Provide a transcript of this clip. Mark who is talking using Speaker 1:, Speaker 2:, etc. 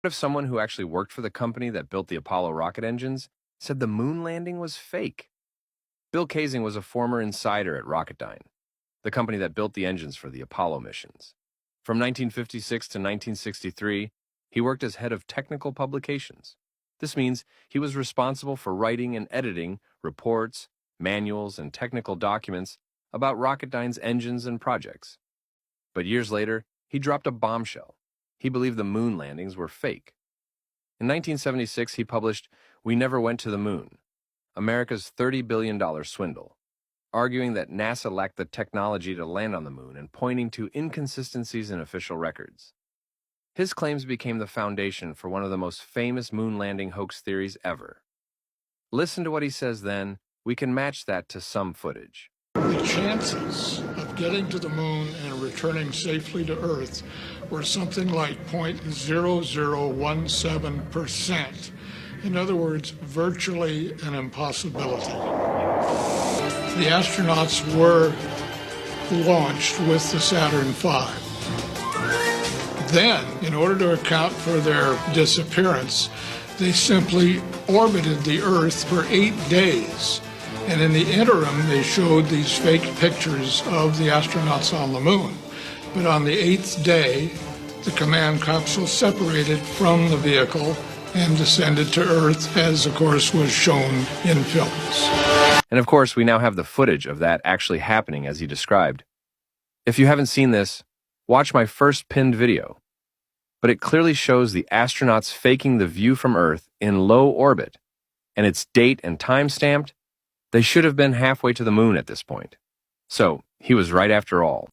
Speaker 1: What if someone who actually worked for the company that built the Apollo rocket engines said the moon landing was fake? Bill Kaysing was a former insider at Rocketdyne, the company that built the engines for the Apollo missions. From 1956 to 1963, he worked as head of technical publications. This means he was responsible for writing and editing reports, manuals, and technical documents about Rocketdyne's engines and projects. But years later, he dropped a bombshell. He believed the moon landings were fake. In 1976, he published We Never Went to the Moon, America's $30 billion swindle, arguing that NASA lacked the technology to land on the moon and pointing to inconsistencies in official records. His claims became the foundation for one of the most famous moon landing hoax theories ever. Listen to what he says then. We can match that to some footage.
Speaker 2: The chances of getting to the moon and returning safely to Earth were something like 0.0017%. In other words, virtually an impossibility. The astronauts were launched with the Saturn V. Then, in order to account for their disappearance, they simply orbited the Earth for 8 days. And in the interim, they showed these fake pictures of the astronauts on the moon. But on the 8th day, the command capsule separated from the vehicle and descended to Earth, as, of course, was shown in films.
Speaker 1: And of course, we now have the footage of that actually happening as he described. If you haven't seen this, watch my first pinned video. But it clearly shows the astronauts faking the view from Earth in low orbit, and it's date and time stamped. They should have been halfway to the moon at this point. So, he was right after all.